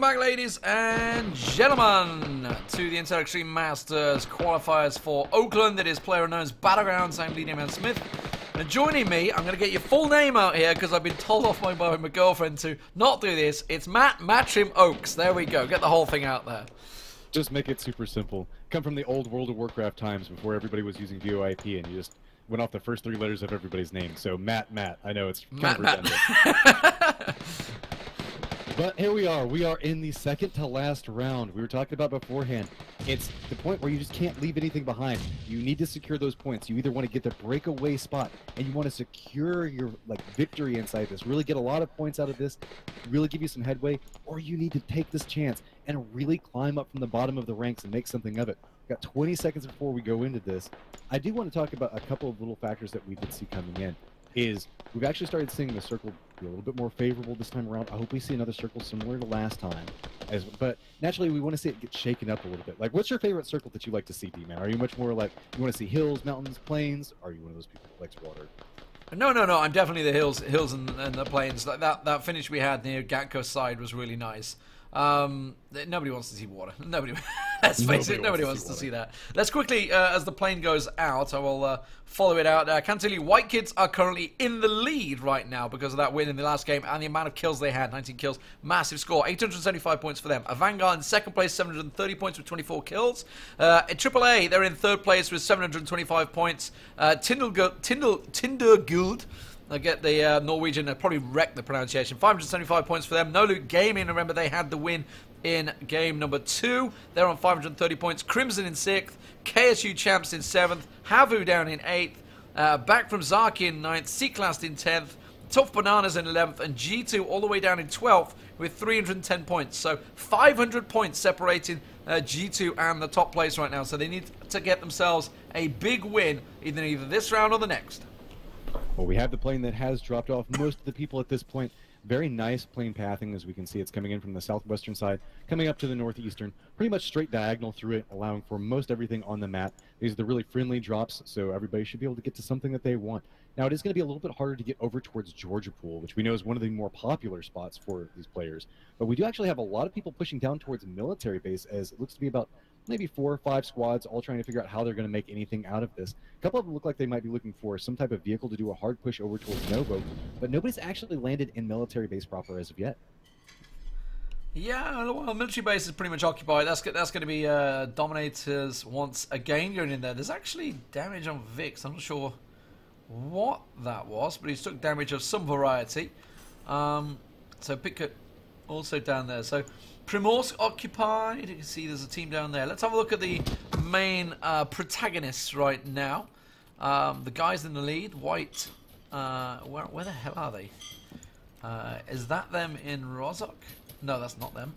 Welcome back, ladies and gentlemen, to the Intel Extreme Masters qualifiers for Oakland. It is player unknown's Battlegrounds. I'm Leading Man Smith. And joining me, I'm going to get your full name out here because I've been told off by my girlfriend to not do this. It's Matt Matchim Oaks. There we go. Get the whole thing out there. Just make it super simple. Come from the old World of Warcraft times before everybody was using VoIP and you just went off the first 3 letters of everybody's name. So Matt. I know it's kind of redundant. But here we are. We are in the second to last round. We were talking about beforehand. It's the point where you just can't leave anything behind. You need to secure those points. You either want to get the breakaway spot and you want to secure your victory inside this, really get a lot of points out of this, really give you some headway, or you need to take this chance and really climb up from the bottom of the ranks and make something of it. We've got 20 seconds before we go into this. I do want to talk about a couple of little factors that we did see coming in. We've actually started seeing the circle be a little bit more favorable this time around. I hope we see another circle similar to last time. But naturally, we want to see it get shaken up a little bit. Like, what's your favorite circle that you like to see, D-Man? Are you much more like, you want to see hills, mountains, plains? Or are you one of those people that likes water? No. I'm definitely the hills and the plains. That finish we had near Gatko's side was really nice. Nobody wants to see water. Let's face it, nobody wants to see that. Let's quickly, as the plane goes out, I will follow it out. I can tell you, White Kids are currently in the lead right now because of that win in the last game and the amount of kills they had. 19 kills, massive score, 875 points for them. A Vanguard in second place, 730 points with 24 kills. At AAA, they're in third place with 725 points. Tinderguld. I get the Norwegian, I probably wrecked the pronunciation. 575 points for them. No Loot Gaming, remember they had the win in game number 2. They're on 530 points. Crimson in 6th. KSU Champs in 7th. Havu down in 8th. Back from Zaki in 9th. C-Class in 10th. Tough Bananas in 11th. And G2 all the way down in 12th with 310 points. So 500 points separating G2 and the top place right now. So they need to get themselves a big win either this round or the next. Well, we have the plane that has dropped off most of the people at this point. Very nice plane pathing, as we can see. It's coming in from the southwestern side, coming up to the northeastern, pretty much straight diagonal through it, allowing for most everything on the map. These are the really friendly drops, so everybody should be able to get to something that they want. Now, it is going to be a little bit harder to get over towards Georgia Pool, which we know is one of the more popular spots for these players. But we do actually have a lot of people pushing down towards military base, as it looks to be about maybe 4 or 5 squads all trying to figure out how they're going to make anything out of this. A couple of them look like they might be looking for some type of vehicle to do a hard push over towards Novo, but nobody's actually landed in military base proper as of yet. Yeah, well, military base is pretty much occupied. That's going to be Dominators once again going in there. There's actually damage on Vix. I'm not sure what that was, but he's took damage of some variety. So Pickett also down there. So Primorsk occupied. You can see there's a team down there. Let's have a look at the main protagonists right now. The guys in the lead, White. Where the hell are they? Is that them in Rozok? No, that's not them.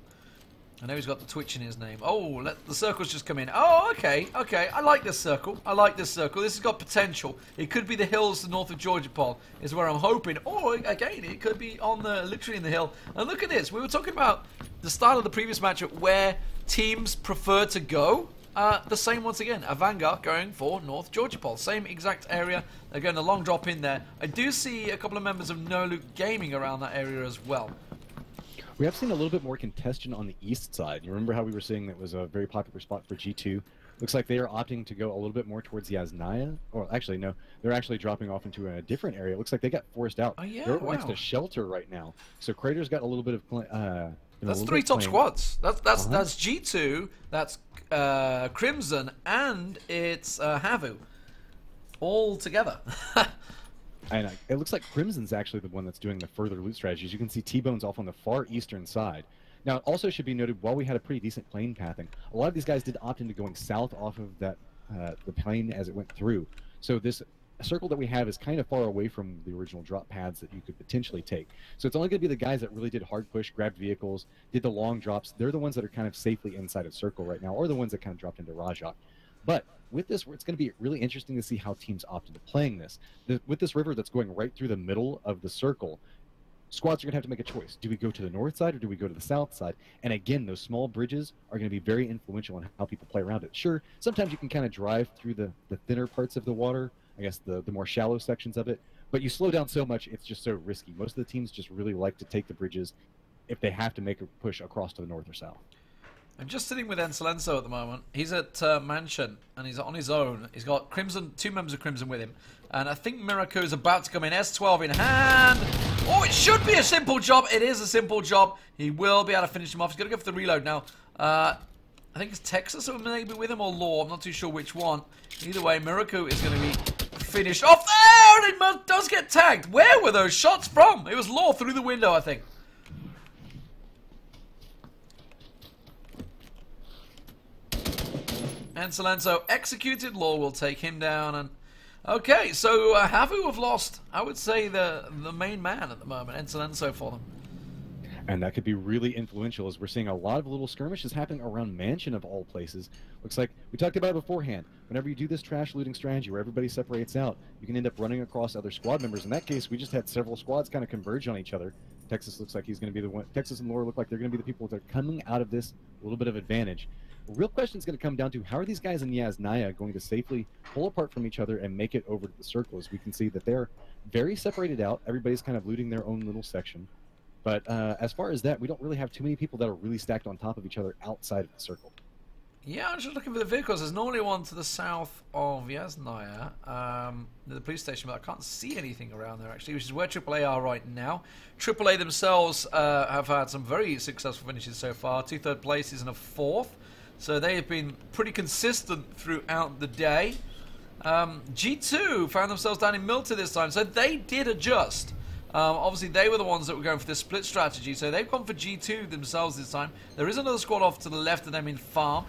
I know he's got the Twitch in his name. Oh, the circle's just come in. Oh, okay. I like this circle. This has got potential. It could be the hills to the north of Georgia Pole is where I'm hoping. Or, again, it could be on literally in the hill. And look at this. We were talking about the start of the previous matchup where teams prefer to go. The same once again. A Vanguard going for North Georgia Pole. Same exact area. They're going a long drop in there. I do see a couple of members of No Loot Gaming around that area as well. We have seen a little bit more congestion on the east side. You remember how we were saying that was a very popular spot for G2? Looks like they are opting to go a little bit more towards Yasnaya. Or actually, no, they're actually dropping off into a different area. It looks like they got forced out. Oh, yeah, they're next to Shelter right now. So Crater's got a little bit of... that's 3 top squads. That's G2, that's Crimson, and it's Havu. All together. And it looks like Crimson's actually the one that's doing the further loot strategies. You can see T-Bone's off on the far eastern side. Now, it also should be noted, while we had a pretty decent plane pathing, a lot of these guys did opt into going south off of that the plane as it went through. So this circle that we have is kind of far away from the original drop paths that you could potentially take. So it's only going to be the guys that really did hard push, grabbed vehicles, did the long drops. They're the ones that are kind of safely inside of circle right now, or the ones that kind of dropped into Rajak. But with this, it's going to be really interesting to see how teams opt into playing this. With this river that's going right through the middle of the circle, squads are going to have to make a choice. Do we go to the north side or do we go to the south side? And again, those small bridges are going to be very influential in how people play around it. Sure, sometimes you can kind of drive through the thinner parts of the water, I guess the more shallow sections of it, but you slow down so much, it's just so risky. Most of the teams just really like to take the bridges if they have to make a push across to the north or south. I'm just sitting with Encelenso at the moment. He's at Mansion, and he's on his own. He's got Crimson, 2 members of Crimson with him. And I think Miracle is about to come in. S12 in hand. Oh, it should be a simple job. It is a simple job. He will be able to finish him off. He's going to go for the reload now. I think it's Texas or maybe with him, or Law. I'm not too sure which one. Either way, Miracle is going to be finished off there. And it does get tagged. Where were those shots from? It was Law through the window, I think. Encelenso executed. Law will take him down. And okay, so Havu have lost, I would say, the main man at the moment, Encelenso, for them. And that could be really influential, as we're seeing a lot of little skirmishes happening around Mansion of all places. Looks like we talked about it beforehand. Whenever you do this trash looting strategy where everybody separates out, you can end up running across other squad members. In that case, we just had several squads kind of converge on each other. Texas looks like he's going to be the one. Texas and Laura look like they're going to be the people that are coming out of this a little bit of advantage. The real question is going to come down to how are these guys in Yasnaya going to safely pull apart from each other and make it over to the circle, as we can see that they're very separated out. Everybody's kind of looting their own little section. But as far as that, we don't really have too many people that are really stacked on top of each other outside of the circle. Yeah, I'm just looking for the vehicles. There's normally one to the south of Yasnaya, the police station, but I can't see anything around there, actually, which is where AAA are right now. AAA themselves have had some very successful finishes so far. 2 third places and a 4th. So they have been pretty consistent throughout the day. G2 found themselves down in Milton this time, so they did adjust. Obviously, they were the ones that were going for the split strategy, so they've gone for G2 themselves this time. There is another squad off to the left of them in Farm.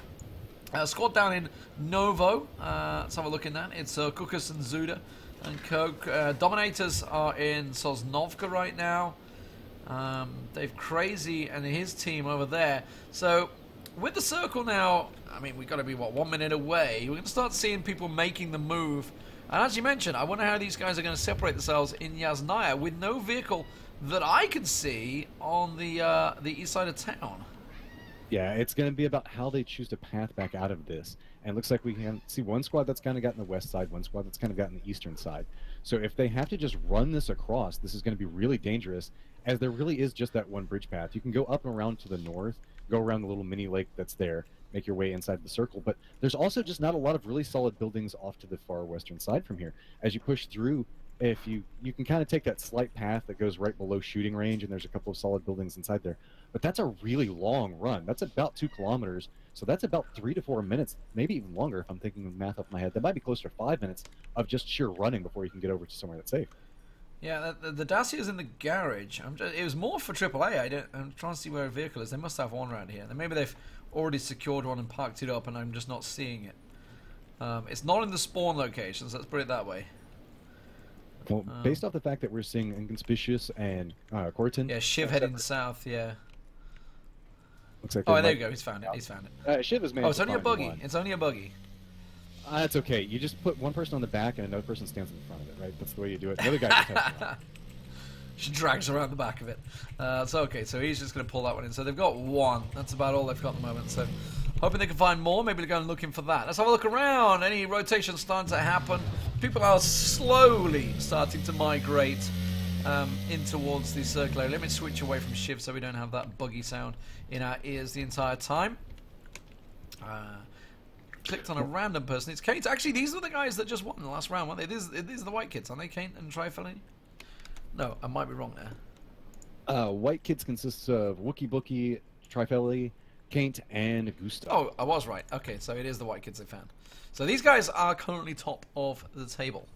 Squad down in Novo. Let's have a look in that. It's Kukas and Zuda and Coke. Dominators are in Sosnovka right now. Dave Crazy and his team over there. So with the circle now, I mean, we've got to be, what, 1 minute away. We're going to start seeing people making the move. And as you mentioned, I wonder how these guys are going to separate themselves in Yasnaya with no vehicle that I can see on the east side of town. Yeah, it's going to be about how they choose to path back out of this. And it looks like we can see one squad that's kind of gotten the west side, one squad that's kind of gotten the eastern side. So if they have to just run this across, this is going to be really dangerous, as there really is just that one bridge path. You can go up and around to the north, go around the little mini lake that's there, make your way inside the circle, but there's also just not a lot of really solid buildings off to the far western side from here. As you push through, if you can kind of take that slight path that goes right below shooting range, and there's a couple of solid buildings inside there, but that's a really long run. That's about 2 kilometers, so that's about 3 to 4 minutes, maybe even longer if I'm thinking of math off my head. That might be closer to 5 minutes of just sheer running before you can get over to somewhere that's safe. Yeah, the Dacia's in the garage. It was more for AAA. I'm trying to see where a vehicle is. They must have one around here. Then maybe they've already secured one and parked it up, and I'm just not seeing it. It's not in the spawn locations. Let's put it that way. Well, based off the fact that we're seeing Inconspicuous and Corton. Yeah, Shiv heading south. Yeah. Looks like oh, there you go. He's found it. He's found it. Shiv is oh, it's only a buggy. It's only a buggy. That's okay. You just put one person on the back and another person stands in front of it, right? That's the way you do it. The other guy just has to She drags around the back of it. So okay, so he's just going to pull that one in. So they've got one. That's about all they've got at the moment. So hoping they can find more. Maybe they're going looking for that. Let's have a look around. Any rotation starting to happen? People are slowly starting to migrate in towards the circle area. Let me switch away from Shiv so we don't have that buggy sound in our ears the entire time. Clicked on a random person. It's Kate. Actually, these are the guys that just won in the last round, weren't they? These are the white kids, aren't they? Kate and Trifellini? No, I might be wrong there. White kids consists of Wookie Bookie, Trifellini, Kate, and Gustav. Oh, I was right. Okay, so it is the white kids they found. So these guys are currently top of the table.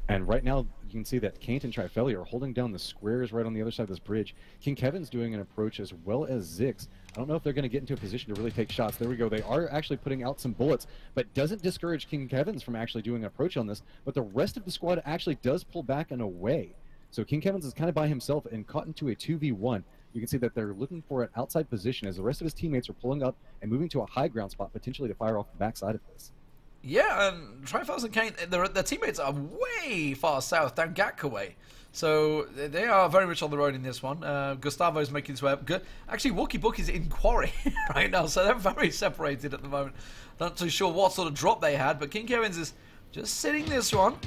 And right now, you can see that Kate and Trifellini are holding down the squares right on the other side of this bridge. King Kevin's doing an approach as well as Zix. I don't know if they're going to get into a position to really take shots. There we go. They are actually putting out some bullets, but doesn't discourage King Kevin's from actually doing an approach on this. But the rest of the squad actually does pull back and away. So King Kevin's is kind of by himself and caught into a 2v1. You can see that they're looking for an outside position as the rest of his teammates are pulling up and moving to a high ground spot, potentially to fire off the backside of this. Yeah, and Trifels and Kane, their teammates are way far south, down Gatka way. So they are very much on the road in this one. Gustavo's making his way up. Good. Actually, Wookie Bookie's in Quarry right now, so they're very separated at the moment. Not too sure what sort of drop they had, but King Kevin's is just sitting this one,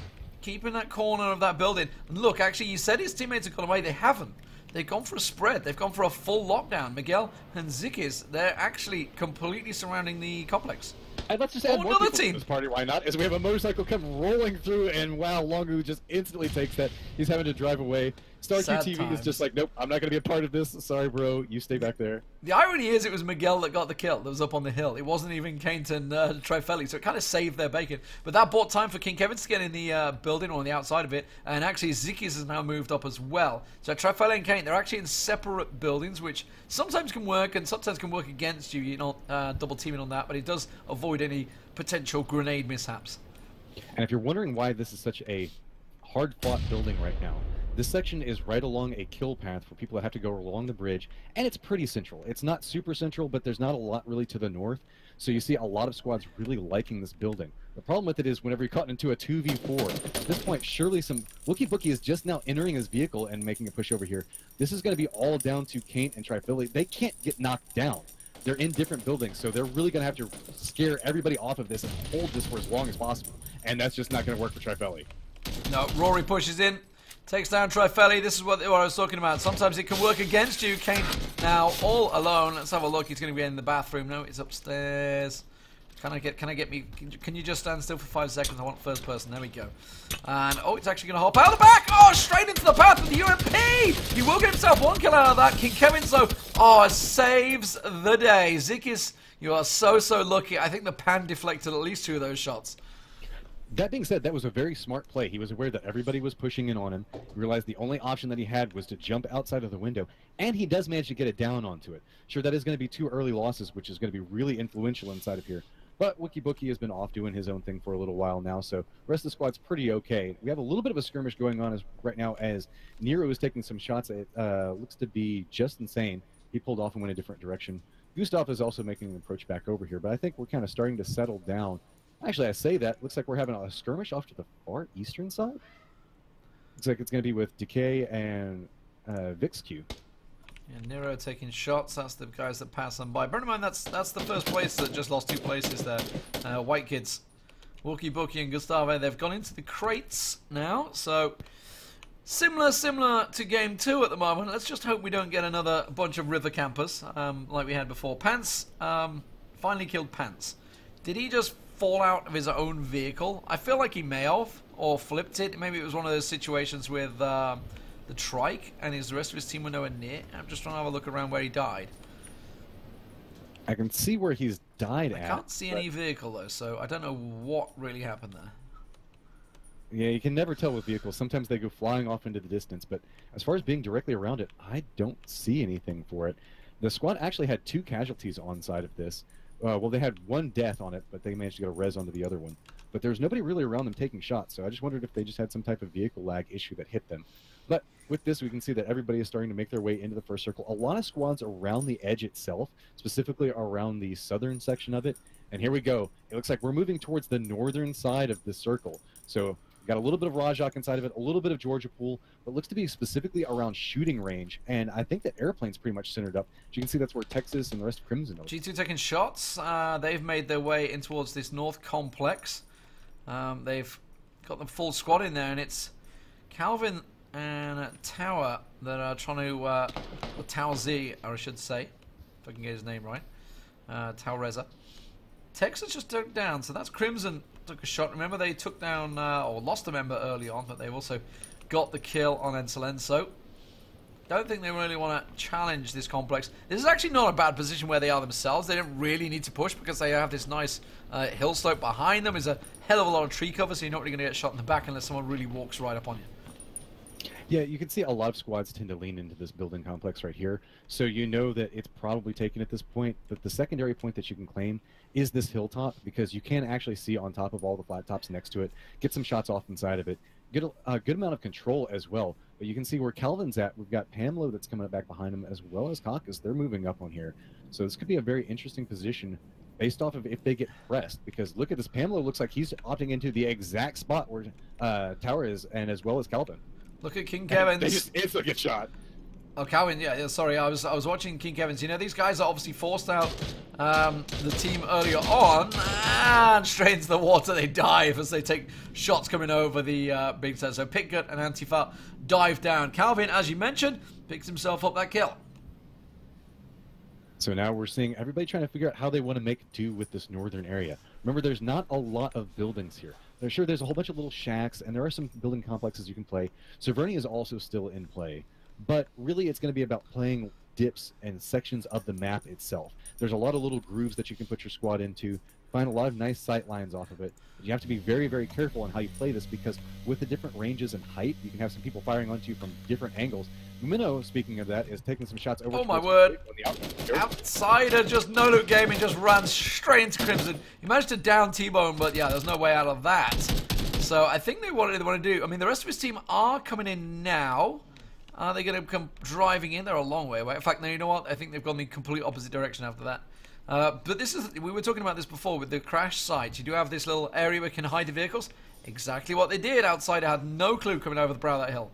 keeping that corner of that building. And look, actually, you said his teammates have gone away. They haven't. They've gone for a spread. They've gone for a full lockdown. Miguel and Zikis, they're actually completely surrounding the complex. And let's just add more another people team. to this party, why not? As we have a motorcycle come rolling through, and wow, Longu just instantly takes that. He's having to drive away. StarQ TV is just like, nope, I'm not going to be a part of this. Sorry, bro. You stay back there. The irony is it was Miguel that got the kill that was up on the hill. It wasn't even Kent and Trifelli, so it kind of saved their bacon. But that bought time for King Kevin to get in the building or on the outside of it. And actually, Zikis has now moved up as well. So Trifelli and Kent, they're actually in separate buildings, which sometimes can work and sometimes can work against you. You're not double teaming on that, but it does avoid any potential grenade mishaps. And if you're wondering why this is such a hard-fought building right now, this section is right along a kill path for people that have to go along the bridge, and it's pretty central. It's not super central, but there's not a lot really to the north, so you see a lot of squads really liking this building. The problem with it is whenever you're caught into a 2v4, at this point, surely some... Wookie Bookie is just now entering his vehicle and making a push over here. This is going to be all down to Kaint and Trifelli. They can't get knocked down. They're in different buildings, so they're really going to have to scare everybody off of this and hold this for as long as possible, and that's just not going to work for Trifelli. No, Rory pushes in. Takes down Trifelli. This is what I was talking about. Sometimes it can work against you. Kane now all alone. Let's have a look. He's going to be in the bathroom. No, it's upstairs. Can I get me? Can you just stand still for 5 seconds? I want first person. There we go. And oh, it's actually going to hop out the back. Oh, straight into the path with the UMP. He will get himself 1 kill out of that. King Kevin, so saves the day. Zikis, you are so lucky. I think the pan deflected at least 2 of those shots. That being said, that was a very smart play. He was aware that everybody was pushing in on him. He realized the only option that he had was to jump outside of the window, and he does manage to get it down onto it. Sure, that is going to be 2 early losses, which is going to be really influential inside of here. But Wookie Bookie has been off doing his own thing for a little while now, so the rest of the squad's pretty okay. We have a little bit of a skirmish going on right now as Nero is taking some shots at looks to be Just Insane. He pulled off and went a different direction. Gustav is also making an approach back over here, but I think we're kind of starting to settle down. Actually, I say that. Looks like we're having a skirmish off to the far eastern side. Looks like it's going to be with Decay and VixQ. Yeah, Nero taking shots. That's the guys that pass them by. Bear in mind, that's the first place that just lost 2 places there. White Kids, Wookie Bookie and Gustave, they've gone into the crates now. So similar to game 2 at the moment. Let's just hope we don't get another bunch of river campers like we had before. Pants finally killed Pants. Did he just fall out of his own vehicle? I feel like he may have, or flipped it. Maybe it was one of those situations with the trike and the rest of his team were nowhere near. I'm just trying to have a look around where he died. I can see where he's died at. I can't see any vehicle though, so I don't know what really happened there. Yeah, you can never tell with vehicles. Sometimes they go flying off into the distance, but as far as being directly around it, I don't see anything for it. The squad actually had 2 casualties on side of this. Well, they had 1 death on it, but they managed to get a res onto the other one. But there was nobody really around them taking shots, so I just wondered if they just had some type of vehicle lag issue that hit them. But with this, we can see that everybody is starting to make their way into the first circle. A lot of squads around the edge itself, specifically around the southern section of it. And here we go. It looks like we're moving towards the northern side of the circle. So got a little bit of Rajak inside of it, a little bit of Georgia Pool, but looks to be specifically around shooting range. And I think that airplane's pretty much centered up. As you can see, that's where Texas and the rest of Crimson are. G2 taking shots. They've made their way in towards this north complex. They've got the full squad in there, and it's Calvin and Tower that are trying to, or Tower Z, or I should say, if I can get his name right. Tower Reza. Texas just took down, so that's Crimson took a shot. Remember, they took down, or lost a member early on, but they've also got the kill on Encelenso. Don't think they really want to challenge this complex. This is actually not a bad position where they are themselves. They don't really need to push because they have this nice hill slope behind them. There's a hell of a lot of tree cover, so you're not really going to get shot in the back unless someone really walks right up on you. Yeah, you can see a lot of squads tend to lean into this building complex right here. So you know that it's probably taken at this point. But the secondary point that you can claim is this hilltop, because you can actually see on top of all the flat tops next to it, get some shots off inside of it, get a good amount of control as well. But you can see where Calvin's at. We've got Pamelo that's coming up back behind him, as well as Caucus. They're moving up on here. So this could be a very interesting position based off of if they get pressed. Because look at this. Pamelo looks like he's opting into the exact spot where Tower is, and as well as Calvin. Look at King Kevin's. They just instantly get shot. Oh, Calvin, yeah, sorry, I was watching King Kevin's. You know, these guys are obviously forced out the team earlier on, and straight into the water they dive as they take shots coming over the big set. So Pitgut and Antifa dive down. Calvin, as you mentioned, picks himself up that kill. So now we're seeing everybody trying to figure out how they want to make do with this northern area. Remember, there's not a lot of buildings here. There's a whole bunch of little shacks, and there are some building complexes you can play. Severny is also still in play. But really, it's going to be about playing dips and sections of the map itself. There's a lot of little grooves that you can put your squad into, find a lot of nice sight lines off of it. You have to be very, very careful on how you play this, because with the different ranges and height, you can have some people firing onto you from different angles. Minnow, speaking of that, is taking some shots over. Oh my word! Outsider, just no loot gaming, just ran straight into Crimson. He managed to down T-Bone, but yeah, there's no way out of that. So I think they want to do. I mean, the rest of his team are coming in now. Are they going to come driving in? They're a long way away. In fact, no, you know what? I think they've gone the complete opposite direction after that. But this is, we were talking about this before with the crash sites. You do have this little area where you can hide the vehicles. Exactly what they did. Outsider had no clue coming over the brow of that hill.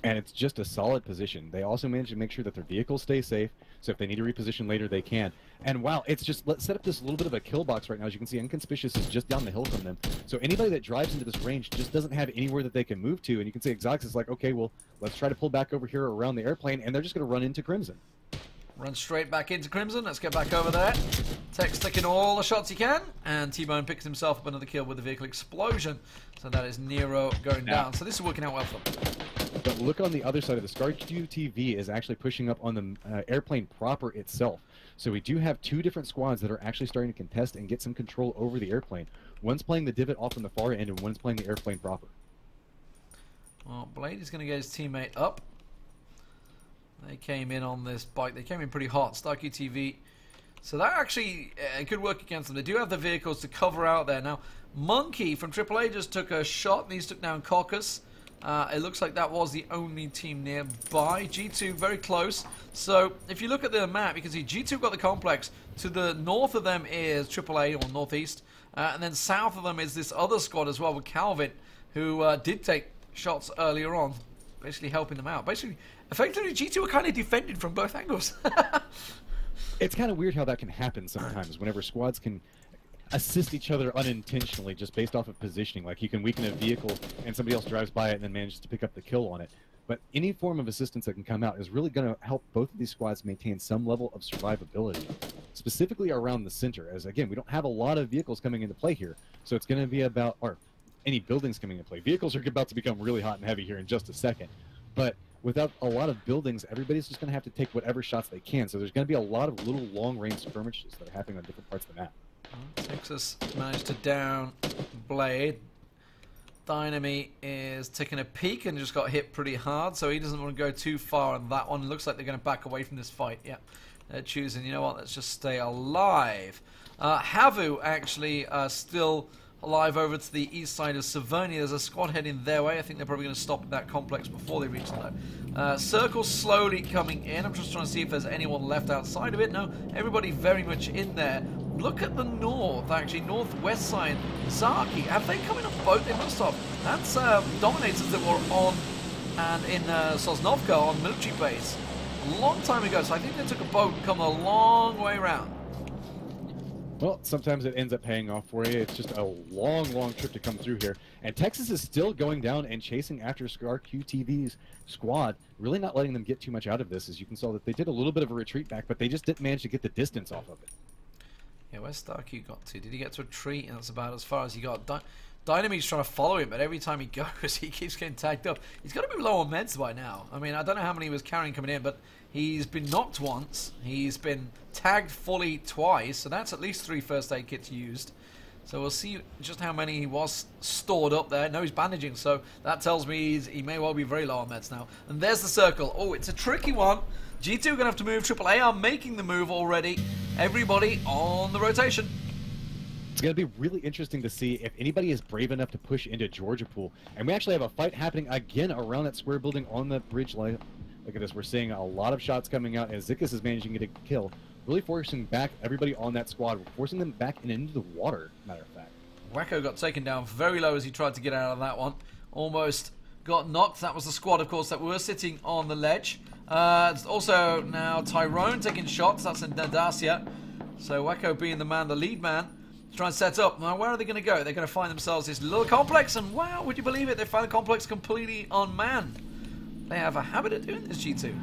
And it's just a solid position. They also managed to make sure that their vehicles stay safe, so if they need to reposition later, they can. And wow, it's just, let's set up this little bit of a kill box right now. As you can see, Inconspicuous is just down the hill from them. So anybody that drives into this range just doesn't have anywhere that they can move to. And you can see Exotics is like, okay, well, let's try to pull back over here around the airplane, and they're just going to run into Crimson. Run straight back into Crimson. Let's get back over there. Tech's taking all the shots he can, and T-Bone picks himself up another kill with the vehicle explosion. So that is Nero going down. So this is working out well for them. But look on the other side of the Scar QTV is actually pushing up on the airplane proper itself. So we do have two different squads that are actually starting to contest and get some control over the airplane. One's playing the divot off on the far end, and one's playing the airplane proper. Well, Blade is going to get his teammate up. They came in on this bike. They came in pretty hot. Star QTV. So that actually could work against them. They do have the vehicles to cover out there. Now, Monkey from AAA just took a shot, and he's took down Caucus. It looks like that was the only team nearby. G2 very close. So if you look at the map, you can see G2 got the complex. To the north of them is AAA, or northeast. And then south of them is this other squad as well with Calvin, who did take shots earlier on, basically helping them out. Basically, effectively, G2 are kind of defended from both angles. It's kind of weird how that can happen sometimes, whenever squads can assist each other unintentionally just based off of positioning. Like, you can weaken a vehicle and somebody else drives by it and then manages to pick up the kill on it. But any form of assistance that can come out is really going to help both of these squads maintain some level of survivability, specifically around the center, as again, we don't have a lot of vehicles coming into play here. So it's going to be about, or any buildings coming into play. Vehicles are about to become really hot and heavy here in just a second. But without a lot of buildings, everybody's just going to have to take whatever shots they can. So there's going to be a lot of little long-range skirmishes that are happening on different parts of the map. Texas managed to down Blade. Dynamy is taking a peek and just got hit pretty hard, so he doesn't want to go too far on that one. Looks like they're going to back away from this fight. Yeah, they're choosing, you know what, let's just stay alive. Havu actually still alive over to the east side of Severny. There's a squad heading their way. I think they're probably going to stop at that complex before they reach that. Circle slowly coming in. I'm just trying to see if there's anyone left outside of it. No, everybody very much in there. Look at the north, actually, northwest side. Zaki, have they come in a boat? They must have. That's Dominators that were on and in Sosnovka on military base a long time ago. So I think they took a boat and come a long way around. Well, sometimes it ends up paying off for you. It's just a long, long trip to come through here. And Texas is still going down and chasing after Scar QTV's squad, really not letting them get too much out of this. As you can see, that they did a little bit of a retreat back, but they just didn't manage to get the distance off of it. Yeah, where's Starkey got to? Did he get to a tree? And that's about as far as he got. Dynamite's trying to follow him, but every time he goes, he keeps getting tagged up. He's got to be low on meds by now. I mean, I don't know how many he was carrying coming in, but he's been knocked once. He's been tagged fully twice, so that's at least 3 first aid kits used. So we'll see just how many he was stored up there. No, he's bandaging, so that tells me he may well be very low on meds now. And there's the circle. Oh, it's a tricky one. G2 are going to have to move. AAA are making the move already. Everybody on the rotation. It's going to be really interesting to see if anybody is brave enough to push into Georgia Pool. And we actually have a fight happening again around that square building on the bridge line. Look at this. We're seeing a lot of shots coming out, and Zikus is managing to get a kill, really forcing back everybody on that squad, forcing them back and into the water, matter of fact. Wacko got taken down very low as he tried to get out of that one. Almost got knocked. That was the squad, of course, that were sitting on the ledge. It's also now Tyrone taking shots. That's in Dacia. So Wacko being the lead man, to try and set up. Now, where are they going to go? They're going to find themselves this little complex, and wow, would you believe it? They found the complex completely unmanned. They have a habit of doing this, G2.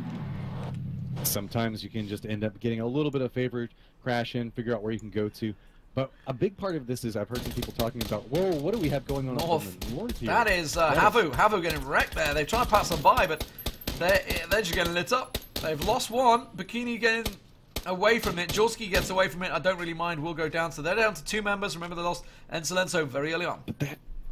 Sometimes you can just end up getting a little bit of favor, crash in, figure out where you can go to. But a big part of this is I've heard some people talking about, whoa, what do we have going on North? The north here? That is Havu. Havu getting wrecked there. They're trying to pass them by, but they're just getting lit up. They've lost one. Bikini getting away from it. Jorski gets away from it. I don't really mind. We'll go down. So they're down to 2 members. Remember, they lost Encelenso very early on.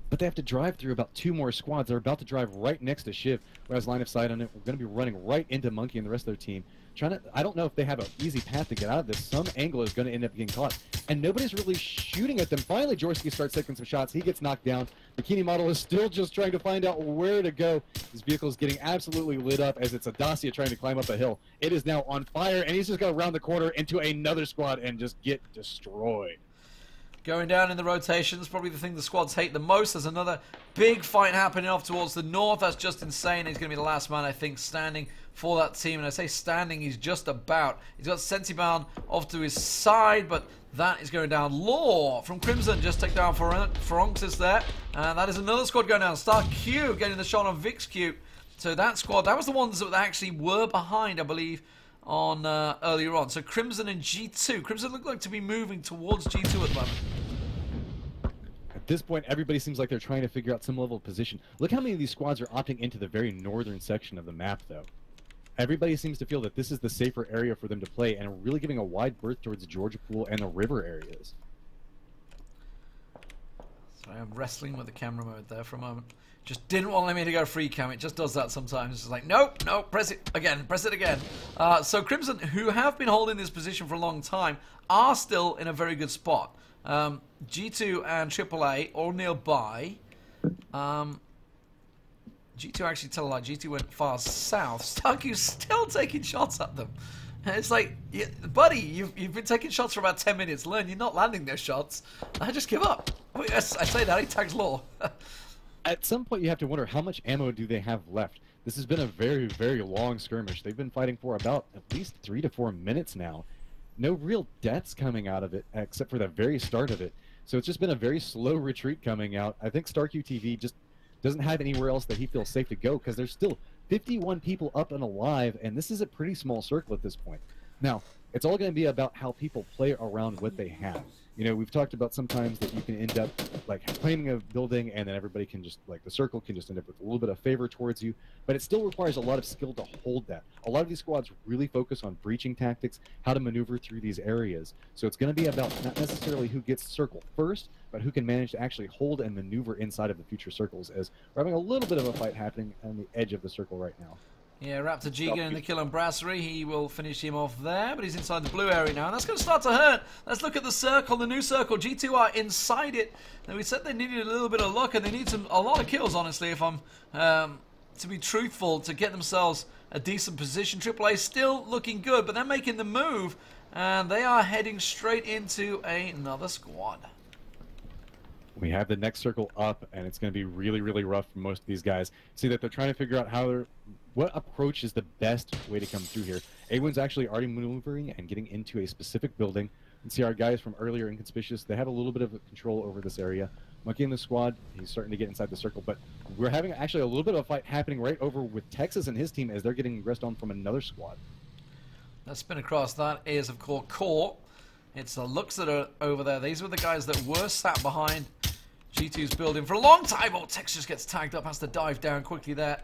But they have to drive through about 2 more squads. They're about to drive right next to Shiv, who has line of sight on it. We're going to be running right into Monkey and the rest of their team. I don't know if they have an easy path to get out of this. Some angle is going to end up getting caught. And nobody's really shooting at them. Finally, Jorski starts taking some shots. He gets knocked down. Bikini Model is still just trying to find out where to go. His vehicle is getting absolutely lit up as it's a Dacia trying to climb up a hill. It is now on fire, and he's just going to round the corner into another squad and just get destroyed. Going down in the rotations, probably the thing the squads hate the most. There's another big fight happening off towards the north. That's just insane. He's going to be the last man, I think, standing for that team. And I say standing, he's just about. He's got Sentiban off to his side, but that is going down. Law from Crimson just take down Feronxis there. And that is another squad going down. Star Q getting the shot on Vix Q. So that squad, that was the ones that actually were behind, I believe, on earlier on. So Crimson and G2. Crimson look like to be moving towards G2 at the moment. At this point, everybody seems like they're trying to figure out some level of position. Look how many of these squads are opting into the very northern section of the map, though. Everybody seems to feel that this is the safer area for them to play and really giving a wide berth towards Georgia Pool and the river areas. Sorry, I'm wrestling with the camera mode there for a moment. Just didn't want me to go free cam. It just does that sometimes. It's just like, nope, nope, press it again, press it again. So Crimson, who have been holding this position for a long time, are still in a very good spot. G2 and AAA all nearby. G2 actually tell a lie. G2 went far south. Starq's still taking shots at them. It's like, yeah, buddy, you've been taking shots for about 10 minutes. Learn you're not landing those shots. I just give up. Wait, I say that, he tags Law. At some point, you have to wonder how much ammo do they have left. This has been a very, very long skirmish. They've been fighting for about at least 3 to 4 minutes now. No real deaths coming out of it, except for the very start of it. So it's just been a very slow retreat coming out. I think StarQTV just doesn't have anywhere else that he feels safe to go because there's still 51 people up and alive, and this is a pretty small circle at this point. Now, it's all going to be about how people play around what they have. You know, we've talked about sometimes that you can end up like claiming a building and then everybody can just, like the circle can just end up with a little bit of favor towards you, but it still requires a lot of skill to hold that. A lot of these squads really focus on breaching tactics, how to maneuver through these areas. So it's going to be about not necessarily who gets circle first, but who can manage to actually hold and maneuver inside of the future circles, as we're having a little bit of a fight happening on the edge of the circle right now. Yeah, Raptor G getting the kill on Brasserie. He will finish him off there, but he's inside the blue area now, and that's going to start to hurt. Let's look at the circle, the new circle. G2 are inside it. Now, we said they needed a little bit of luck, and they need a lot of kills, honestly, if I'm to be truthful, to get themselves a decent position. AAA still looking good, but they're making the move, and they are heading straight into another squad. We have the next circle up, and it's going to be really, really rough for most of these guys. See that they're trying to figure out what approach is the best way to come through here. A1's actually already maneuvering and getting into a specific building. You can see our guys from earlier, Inconspicuous, they have a little bit of control over this area. Monkey in the squad, he's starting to get inside the circle, but we're having actually a little bit of a fight happening right over with Texas and his team as they're getting aggressed on from another squad. Let's spin across. That is, of course, Core. It's the looks that are over there. These were the guys that were sat behind G2's building for a long time. Oh, Tex just gets tagged up, has to dive down quickly there.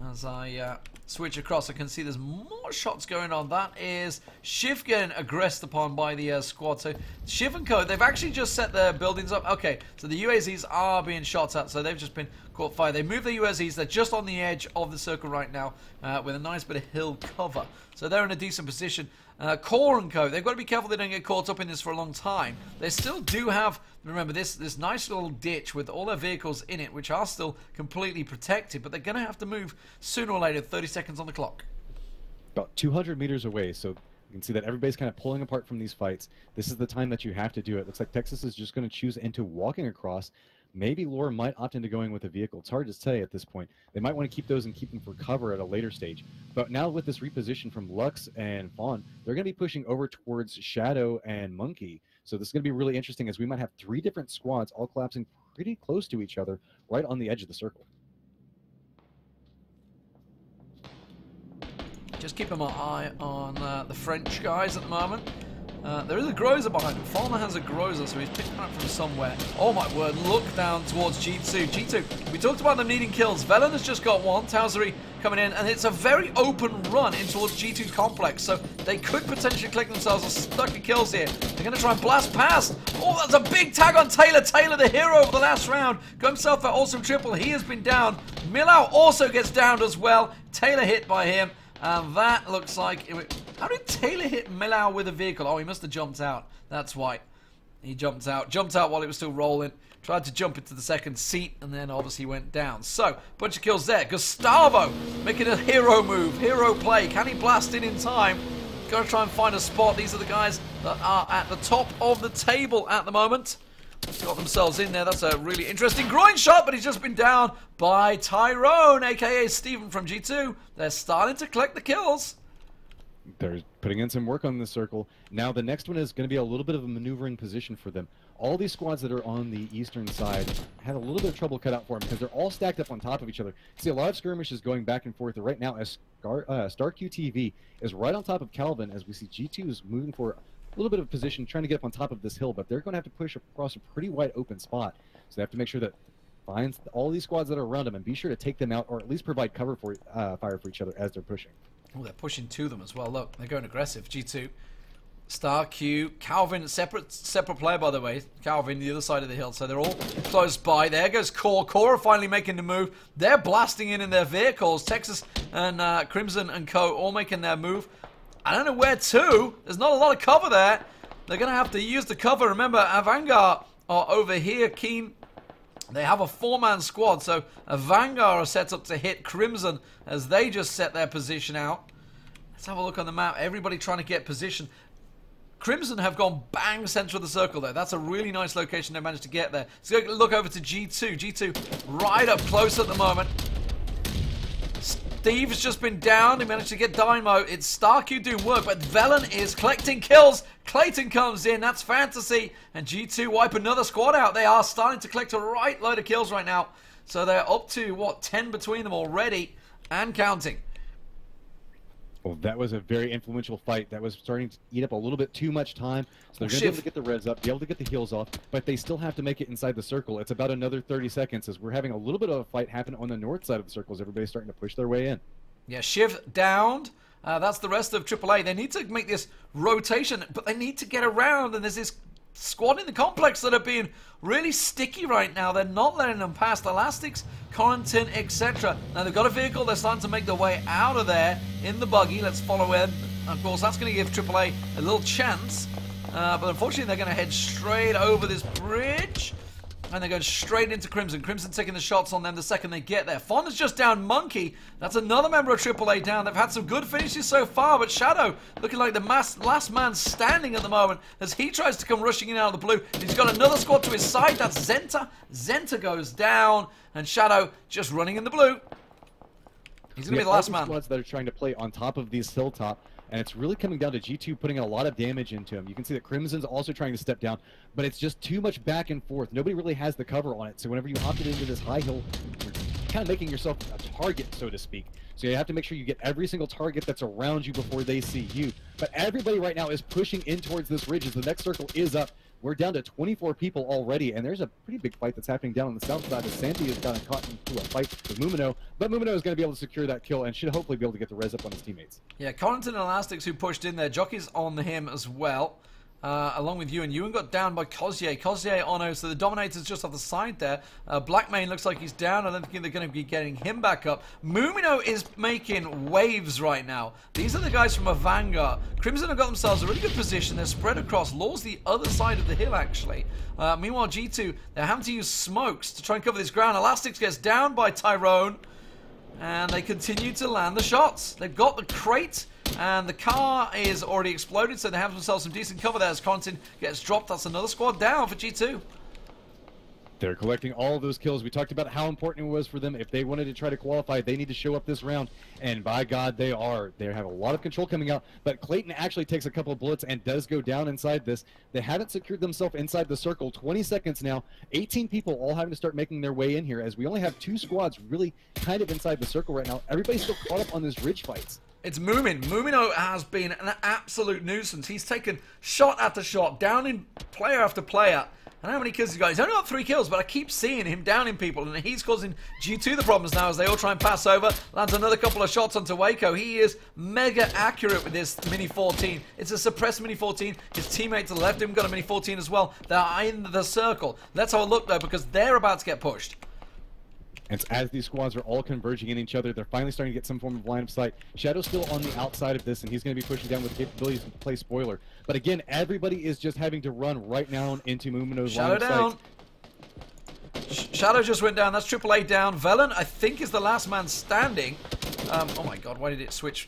As I switch across, I can see there's more shots going on. That is Shiv getting aggressed upon by the squad. So Shiv and Co, they've actually just set their buildings up. Okay, so the UAZs are being shot at, so they've just been caught fire. They moved the UAZs. They're just on the edge of the circle right now with a nice bit of hill cover. So they're in a decent position. Core and Co, they've got to be careful they don't get caught up in this for a long time. They still do have, remember, this nice little ditch with all their vehicles in it, which are still completely protected, but they're going to have to move sooner or later, 30 seconds on the clock. About 200 meters away, so you can see that everybody's kind of pulling apart from these fights. This is the time that you have to do it. Looks like Texas is just going to choose into walking across. Maybe Lore might opt into going with a vehicle. It's hard to say at this point. They might want to keep those and keep them for cover at a later stage. But now with this reposition from Lux and Fawn, they're going to be pushing over towards Shadow and Monkey. So this is going to be really interesting, as we might have 3 different squads all collapsing pretty close to each other right on the edge of the circle. Just keeping my eye on the French guys at the moment. There is a Groza behind him. Farmer has a Groza, so he's picking up from somewhere. Oh my word, look down towards G2. G2, we talked about them needing kills. Velen has just got one, Tauzery coming in, and it's a very open run in towards G2 complex, so they could potentially click themselves a stack of kills here. They're going to try and blast past. Oh, that's a big tag on Taylor. Taylor, the hero of the last round, got himself that awesome triple. He has been down. Millau also gets downed as well. Taylor hit by him. And that looks like... How did Taylor hit Millau with a vehicle? Oh, he must have jumped out. That's why. He jumped out. Jumped out while it was still rolling. Tried to jump into the second seat, and then obviously went down. So, bunch of kills there. Gustavo making a hero move. Hero play. Can he blast in time? Got to try and find a spot. These are the guys that are at the top of the table at the moment. Got themselves in there. That's a really interesting groin shot, but he's just been down by Tyrone, aka Steven from G2. They're starting to collect the kills. They're putting in some work on this circle. Now the next one is going to be a little bit of a maneuvering position for them. All these squads that are on the eastern side had a little bit of trouble cut out for them because they're all stacked up on top of each other. You see a lot of skirmishes going back and forth right now as Star QTV is right on top of Calvin, as we see G2 is moving for a little bit of position, trying to get up on top of this hill, but they're going to have to push across a pretty wide open spot. So they have to make sure that finds all these squads that are around them and be sure to take them out, or at least provide cover for fire for each other as they're pushing. Oh, they're pushing to them as well. Look, they're going aggressive. G2, Star Q, Calvin, separate player by the way. Calvin, the other side of the hill, so they're all close by. There goes Core. Core are finally making the move. They're blasting in their vehicles. Texas and Crimson and Co. all making their move. I don't know where to. There's not a lot of cover there. They're going to have to use the cover. Remember, Vanguard are over here keen. They have a 4-man squad, so a Vanguard are set up to hit Crimson as they just set their position out. Let's have a look on the map. Everybody trying to get position. Crimson have gone bang center of the circle there. That's a really nice location they managed to get there. So look over to G2. G2 right up close at the moment. Steve's just been down. He managed to get Dymo. It's StarQ doing work, but Velen is collecting kills. Clayton comes in. That's Fantasy. And G2 wipe another squad out. They are starting to collect a right load of kills right now. So they're up to, what, 10 between them already and counting. Well, that was a very influential fight. That was starting to eat up a little bit too much time. So they're going to be able to get the res up, be able to get the heals off, but they still have to make it inside the circle. It's about another 30 seconds as we're having a little bit of a fight happen on the north side of the circle as everybody's starting to push their way in. Yeah, Shiv downed. That's the rest of AAA. They need to make this rotation, but they need to get around, and there's this squad in the complex that are being really sticky right now. They're not letting them past Elastics, Quarantine, etc. Now they've got a vehicle. They're starting to make their way out of there in the buggy. Let's follow in. Of course, that's going to give AAA a little chance. But unfortunately, they're going to head straight over this bridge. And they're going straight into Crimson. Crimson taking the shots on them the second they get there. Fon is just down Monkey. That's another member of AAA down. They've had some good finishes so far, but Shadow looking like the last man standing at the moment as he tries to come rushing in out of the blue. He's got another squad to his side. That's Zenta. Zenta goes down, and Shadow just running in the blue. He's going to be the last man. Squads that are trying to play on top of these hilltop. And it's really coming down to G2 putting a lot of damage into him. You can see that Crimson's also trying to step down, but it's just too much back and forth. Nobody really has the cover on it, so whenever you hop it into this high hill, you're kind of making yourself a target, so to speak. So you have to make sure you get every single target that's around you before they see you. But everybody right now is pushing in towards this ridge as the next circle is up. We're down to 24 people already, and there's a pretty big fight that's happening down on the south side as Sandy has gotten caught into a fight with Mumino, but Mumino is going to be able to secure that kill and should hopefully be able to get the res up on his teammates. Yeah, Corrington and Elastics who pushed in there. Jockey's on him as well, along with Ewan. Ewan got down by Kozier. Kozier Ono, so the Dominator's just off the side there. Blackmane looks like he's down. I don't think they're going to be getting him back up. Mumino is making waves right now. These are the guys from a Vanguard. Crimson have got themselves a really good position. They're spread across. Law's the other side of the hill, actually. Meanwhile, G2, they're having to use smokes to try and cover this ground. Elastics gets down by Tyrone, and they continue to land the shots. They've got the crate, and the car is already exploded, so they have themselves some decent cover there as Contin gets dropped. That's another squad down for G2. They're collecting all of those kills. We talked about how important it was for them. If they wanted to try to qualify, they need to show up this round. And by God, they are. They have a lot of control coming out. But Clayton actually takes a couple of bullets and does go down inside this. They haven't secured themselves inside the circle. 20 seconds now. 18 people all having to start making their way in here, as we only have 2 squads really kind of inside the circle right now. Everybody's still caught up on those ridge fights. It's Moomin. Mumino has been an absolute nuisance. He's taken shot after shot, downing player after player. And how many kills he's got? He's only got 3 kills, but I keep seeing him downing people, and he's causing G2 the problems now as they all try and pass over. Lands another couple of shots onto Waco. He is mega accurate with this Mini 14. It's a suppressed Mini 14. His teammate to the left of him got a Mini 14 as well. They're in the circle. Let's have a look, though, because they're about to get pushed. And as these squads are all converging in each other, they're finally starting to get some form of line of sight. Shadow's still on the outside of this, and he's going to be pushing down with capabilities to play spoiler. But again, everybody is just having to run right now into Mumino's line of sight. Shadow just went down. That's AAA down. Velen, I think, is the last man standing. Oh my God, why did it switch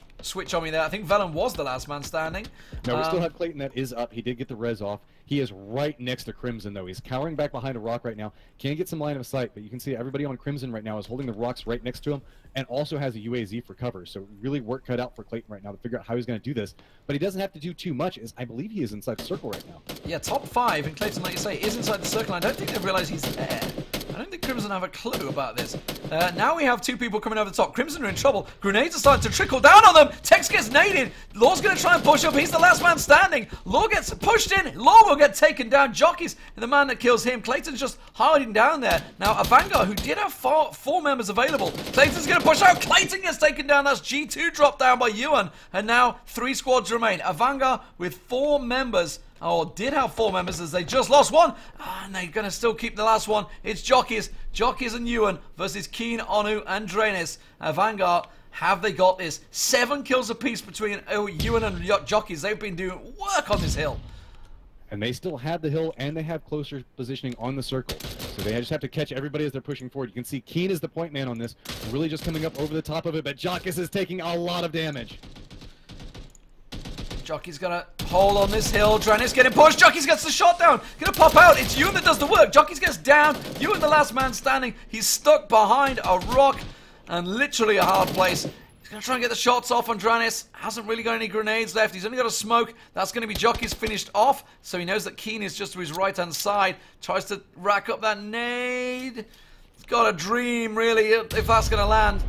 on me there? I think Velen was the last man standing. No, we still have Clayton that is up. He did get the res off. He is right next to Crimson, though. He's cowering back behind a rock right now. Can't get some line of sight, but you can see everybody on Crimson right now is holding the rocks right next to him and also has a UAZ for cover. So really work cut out for Clayton right now to figure out how he's going to do this. But he doesn't have to do too much, as I believe he is inside the circle right now. Yeah, top 5, and Clayton, like you say, is inside the circle. I don't think they've realized he's there. I don't think Crimson have a clue about this. Now we have 2 people coming over the top. Crimson are in trouble. Grenades are starting to trickle down on them. Tex gets naded. Law's going to try and push up. He's the last man standing. Law gets pushed in. Law will get taken down. Jockey's the man that kills him. Clayton's just hiding down there. Now, a Vanguard who did have 4 members available. Clayton's going to push out. Clayton gets taken down. That's G2 dropped down by Ewan. And now 3 squads remain. A Vanguard with 4 members. Or did have 4 members, as they just lost 1. And they're going to still keep the last one. It's Jockeys and Ewan versus Keen, Onu, and Dranis. Vanguard, have they got this? 7 kills apiece between Ewan and Jockeys. They've been doing work on this hill. And they still have the hill, and they have closer positioning on the circle. So they just have to catch everybody as they're pushing forward. You can see Keen is the point man on this, really just coming up over the top of it, but Jockeys is taking a lot of damage. Jockey's got a hole on this hill. Dranis getting pushed. Jockey's gets the shot down. Gonna pop out. It's Ewan that does the work. Jockey's gets down. Ewan, the last man standing. He's stuck behind a rock and literally a hard place. He's gonna try and get the shots off on Dranis. Hasn't really got any grenades left. He's only got a smoke. That's gonna be Jockey's finished off. So he knows that Keen is just to his right hand side. Tries to rack up that nade. He's got a dream, really, if that's gonna land.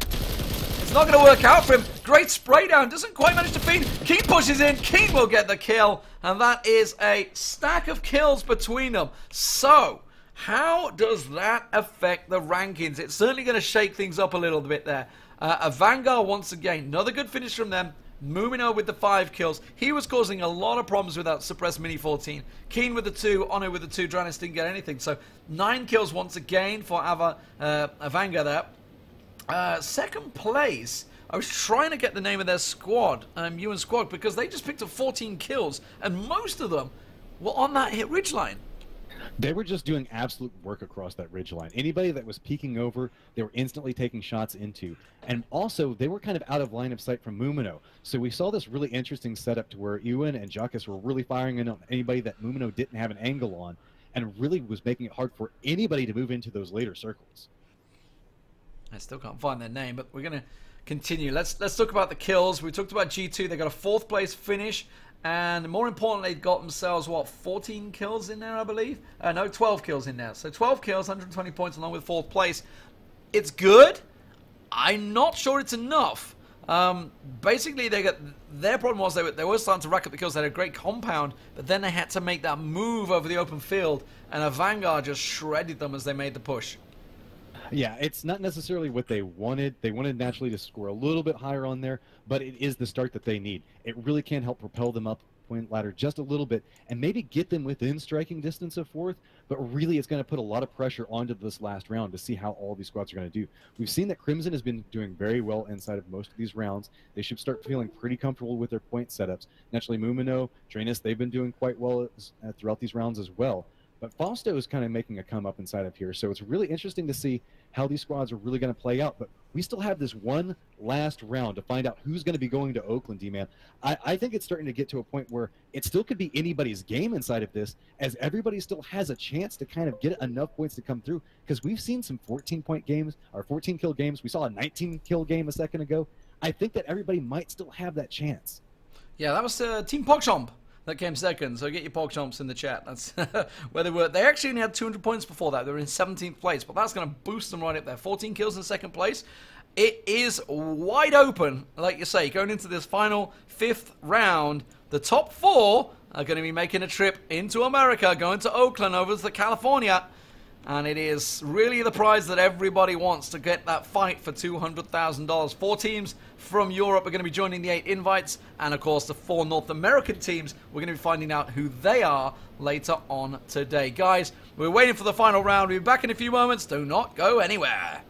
It's not going to work out for him. Great spray down. Doesn't quite manage to feed. Keen pushes in. Keen will get the kill. And that is a stack of kills between them. So, how does that affect the rankings? It's certainly going to shake things up a little bit there. A Vanguard once again. Another good finish from them. Mumino with the 5 kills. He was causing a lot of problems with that suppressed Mini 14. Keen with the 2. Ono with the 2. Dranis didn't get anything. So, 9 kills once again for a Vanguard there. Second place, I was trying to get the name of their squad, Ewan squad, because they just picked up 14 kills, and most of them were on that hit ridgeline. They were just doing absolute work across that ridgeline. Anybody that was peeking over, they were instantly taking shots into. And also, they were kind of out of line of sight from Mumino. So we saw this really interesting setup to where Ewan and Jockeys were really firing in on anybody that Mumino didn't have an angle on, and really was making it hard for anybody to move into those later circles. I still can't find their name, but we're going to continue. Let's talk about the kills. We talked about G2. They got a 4th place finish. And more importantly, they got themselves, what, 14 kills in there, I believe? No, 12 kills in there. So 12 kills, 120 points along with 4th place. It's good. I'm not sure it's enough. Basically, their problem was they were starting to rack up the kills. They had a great compound, but then they had to make that move over the open field. And a Vanguard just shredded them as they made the push. Yeah, it's not necessarily what they wanted. They wanted naturally to score a little bit higher on there, but it is the start that they need. It really can help propel them up point ladder just a little bit and maybe get them within striking distance of 4th, but really it's going to put a lot of pressure onto this last round to see how all these squads are going to do. We've seen that Crimson has been doing very well inside of most of these rounds. They should start feeling pretty comfortable with their point setups. Naturally, Mumino, Dranis, they've been doing quite well throughout these rounds as well. But Fausto is kind of making a come up inside of here, so it's really interesting to see how these squads are really going to play out. But we still have this one last round to find out who's going to be going to Oakland, D-Man. I think it's starting to get to a point where it still could be anybody's game inside of this, as everybody still has a chance to kind of get enough points to come through, because we've seen some 14-point games, or 14-kill games. We saw a 19-kill game a second ago. I think that everybody might still have that chance. Yeah, that was Team PogChamp that came second, so get your PogChamps in the chat. That's where they were. They actually only had 200 points before that. They were in 17th place, but that's going to boost them right up there. 14 kills in second place. It is wide open, like you say, going into this final 5th round. The top 4 are going to be making a trip into America, going to Oakland over to California. And it is really the prize that everybody wants, to get that fight for $200,000. 4 teams from Europe are going to be joining the 8 invites. And, of course, the 4 North American teams, we're going to be finding out who they are later on today. Guys, we're waiting for the final round. We'll be back in a few moments. Do not go anywhere.